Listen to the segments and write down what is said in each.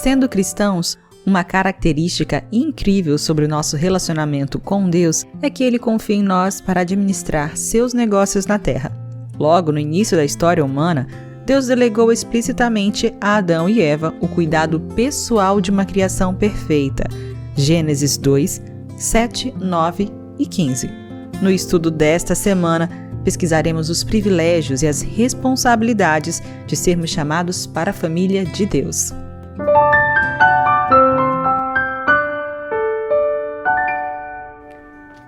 Sendo cristãos, uma característica incrível sobre o nosso relacionamento com Deus é que Ele confia em nós para administrar seus negócios na terra. Logo no início da história humana, Deus delegou explicitamente a Adão e Eva o cuidado pessoal de uma criação perfeita. Gênesis 2, 7, 9 e 15. No estudo desta semana, pesquisaremos os privilégios e as responsabilidades de sermos chamados para a família de Deus.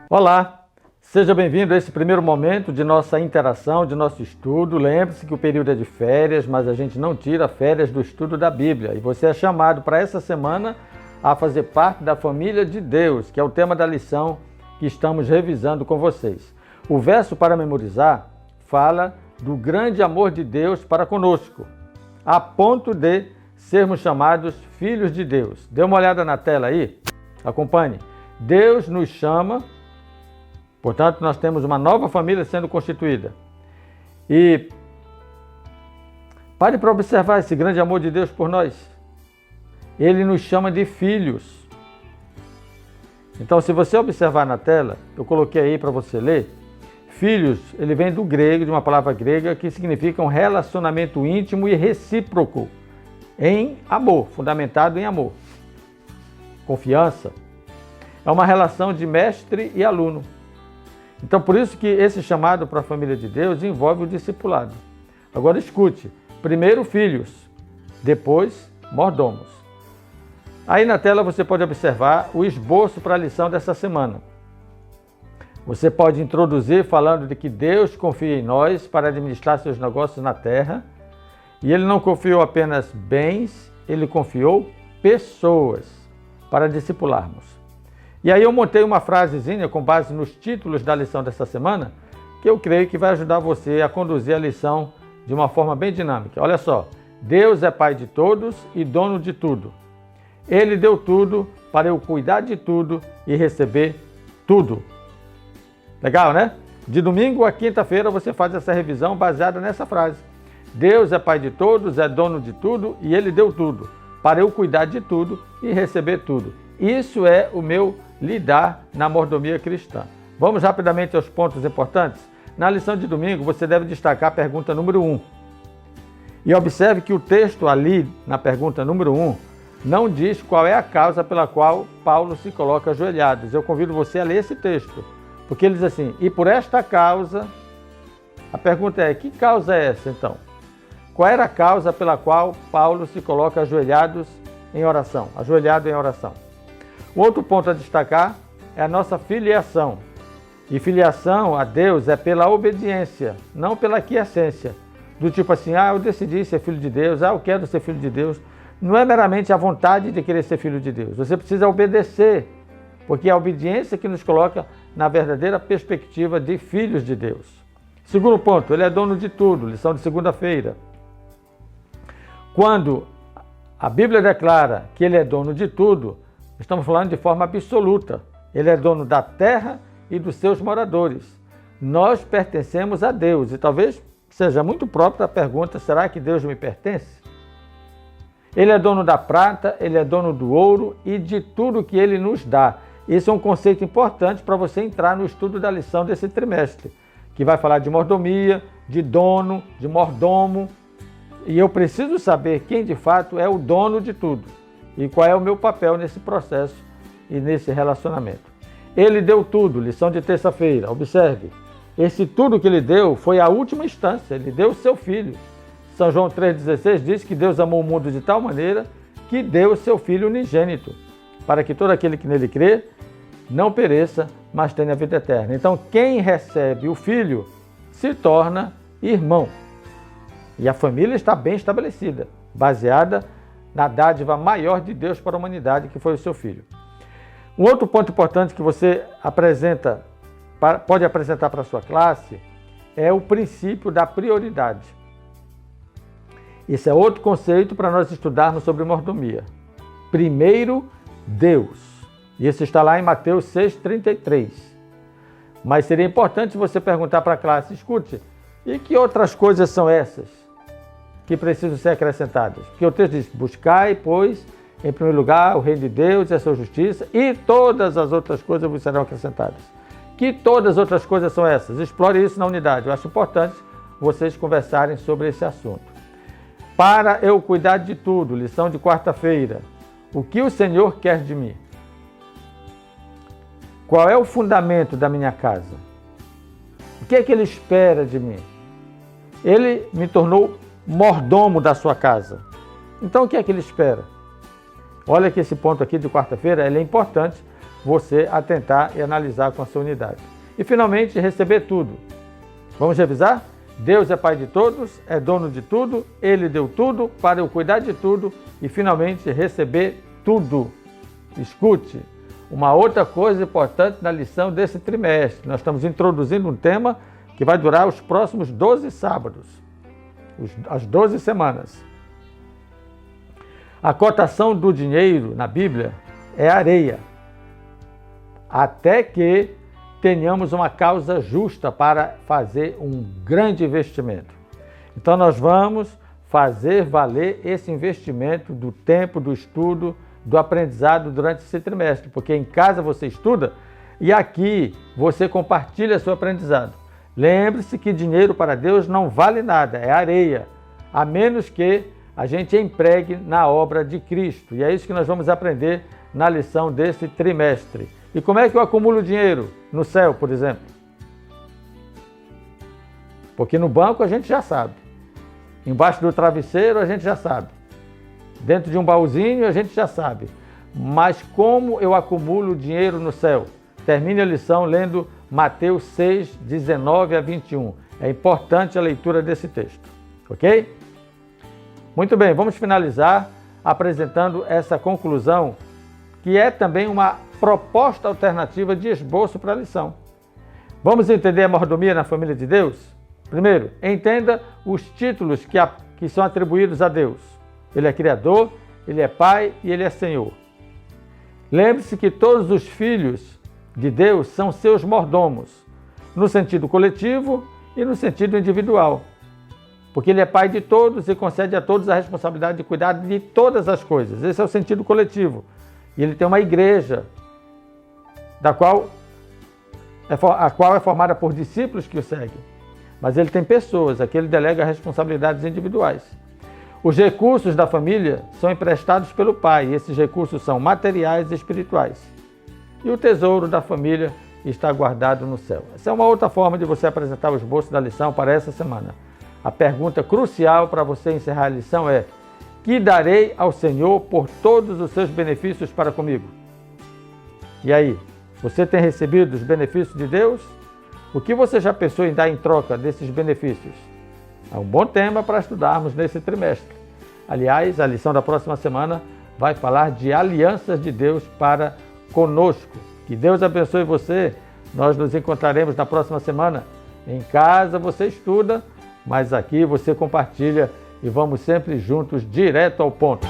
Olá, seja bem-vindo a esse primeiro momento de nossa interação, de nosso estudo. Lembre-se que o período é de férias, mas a gente não tira férias do estudo da Bíblia. E você é chamado para essa semana a fazer parte da família de Deus, que é o tema da lição que estamos revisando com vocês. O verso para memorizar fala do grande amor de Deus para conosco, a ponto de sermos chamados filhos de Deus. Dê uma olhada na tela aí, acompanhe. Deus nos chama, portanto nós temos uma nova família sendo constituída. E pare para observar esse grande amor de Deus por nós. Ele nos chama de filhos. Então, se você observar na tela, eu coloquei aí para você ler, filhos, ele vem do grego, de uma palavra grega que significa um relacionamento íntimo e recíproco, em amor, fundamentado em amor. Confiança. É uma relação de mestre e aluno. Então, por isso que esse chamado para a família de Deus envolve o discipulado. Agora escute, primeiro filhos, depois mordomos. Aí na tela você pode observar o esboço para a lição dessa semana. Você pode introduzir falando de que Deus confia em nós para administrar seus negócios na terra. E Ele não confiou apenas bens, Ele confiou pessoas para discipularmos. E aí eu montei uma frasezinha com base nos títulos da lição dessa semana, que eu creio que vai ajudar você a conduzir a lição de uma forma bem dinâmica. Olha só, Deus é Pai de todos e dono de tudo. Ele deu tudo para eu cuidar de tudo e receber tudo. Legal, né? De domingo a quinta-feira você faz essa revisão baseada nessa frase. Deus é Pai de todos, é dono de tudo e Ele deu tudo para eu cuidar de tudo e receber tudo. Isso é o meu lidar na mordomia cristã. Vamos rapidamente aos pontos importantes? Na lição de domingo você deve destacar a pergunta número 1. E observe que o texto ali, na pergunta número 1, não diz qual é a causa pela qual Paulo se coloca ajoelhados. Eu convido você a ler esse texto, porque ele diz assim, e por esta causa, a pergunta é, que causa é essa então? Qual era a causa pela qual Paulo se coloca ajoelhado em oração? O outro ponto a destacar é a nossa filiação. E filiação a Deus é pela obediência, não pela aquiescência. Do tipo assim, eu decidi ser filho de Deus, eu quero ser filho de Deus. Não é meramente a vontade de querer ser filho de Deus. Você precisa obedecer, porque é a obediência que nos coloca na verdadeira perspectiva de filhos de Deus. Segundo ponto, Ele é dono de tudo, lição de segunda-feira. Quando a Bíblia declara que Ele é dono de tudo, estamos falando de forma absoluta. Ele é dono da terra e dos seus moradores. Nós pertencemos a Deus. E talvez seja muito própria a pergunta, será que Deus me pertence? Ele é dono da prata, Ele é dono do ouro e de tudo que Ele nos dá. Esse é um conceito importante para você entrar no estudo da lição desse trimestre, que vai falar de mordomia, de dono, de mordomo. E eu preciso saber quem de fato é o dono de tudo e qual é o meu papel nesse processo e nesse relacionamento. Ele deu tudo, lição de terça-feira. Observe, esse tudo que Ele deu foi a última instância, Ele deu o seu Filho. São João 3,16 diz que Deus amou o mundo de tal maneira que deu o seu Filho unigênito, para que todo aquele que nele crê não pereça, mas tenha a vida eterna. Então, quem recebe o Filho se torna irmão. E a família está bem estabelecida, baseada na dádiva maior de Deus para a humanidade, que foi o seu Filho. Um outro ponto importante que você pode apresentar para a sua classe é o princípio da prioridade. Esse é outro conceito para nós estudarmos sobre mordomia. Primeiro, Deus. E isso está lá em Mateus 6,33. Mas seria importante você perguntar para a classe, escute, e que outras coisas são essas que precisam ser acrescentadas? Porque o texto diz, buscai, pois, em primeiro lugar, o reino de Deus e a sua justiça, e todas as outras coisas vos serão acrescentadas. Que todas as outras coisas são essas? Explore isso na unidade. Eu acho importante vocês conversarem sobre esse assunto. Para eu cuidar de tudo, lição de quarta-feira. O que o Senhor quer de mim? Qual é o fundamento da minha casa? O que é que Ele espera de mim? Ele me tornou mordomo da sua casa. Então o que é que Ele espera? Olha que esse ponto aqui de quarta-feira ele é importante você atentar e analisar com a sua unidade. E finalmente, receber tudo. Vamos revisar? Deus é Pai de todos, é dono de tudo, Ele deu tudo para eu cuidar de tudo e finalmente receber tudo. Escute, uma outra coisa importante na lição desse trimestre. Nós estamos introduzindo um tema que vai durar os próximos 12 sábados, as 12 semanas. A cotação do dinheiro na Bíblia é areia, até que tenhamos uma causa justa para fazer um grande investimento. Então nós vamos fazer valer esse investimento do tempo, do estudo, do aprendizado durante esse trimestre, porque em casa você estuda e aqui você compartilha seu aprendizado. Lembre-se que dinheiro para Deus não vale nada, é areia, a menos que a gente empregue na obra de Cristo. E é isso que nós vamos aprender na lição desse trimestre. E como é que eu acumulo dinheiro no céu, por exemplo? Porque no banco a gente já sabe. Embaixo do travesseiro a gente já sabe. Dentro de um baúzinho a gente já sabe. Mas como eu acumulo dinheiro no céu? Termine a lição lendo Mateus 6, 19 a 21. É importante a leitura desse texto. Ok? Muito bem, vamos finalizar apresentando essa conclusão, que é também uma proposta alternativa de esboço para a lição. Vamos entender a mordomia na família de Deus? Primeiro, entenda os títulos que são atribuídos a Deus. Ele é Criador, Ele é Pai e Ele é Senhor. Lembre-se que todos os filhos de Deus são seus mordomos, no sentido coletivo e no sentido individual. Porque Ele é Pai de todos e concede a todos a responsabilidade de cuidar de todas as coisas. Esse é o sentido coletivo. E Ele tem uma igreja, a qual é formada por discípulos que o seguem. Mas Ele tem pessoas, a que Ele delega responsabilidades individuais. Os recursos da família são emprestados pelo Pai, e esses recursos são materiais e espirituais. E o tesouro da família está guardado no céu. Essa é uma outra forma de você apresentar o esboço da lição para essa semana. A pergunta crucial para você encerrar a lição é: que darei ao Senhor por todos os seus benefícios para comigo? E aí, você tem recebido os benefícios de Deus? O que você já pensou em dar em troca desses benefícios? É um bom tema para estudarmos nesse trimestre. Aliás, a lição da próxima semana vai falar de alianças de Deus para conosco. Que Deus abençoe você. Nós nos encontraremos na próxima semana. Em casa você estuda, mas aqui você compartilha e vamos sempre juntos direto ao ponto.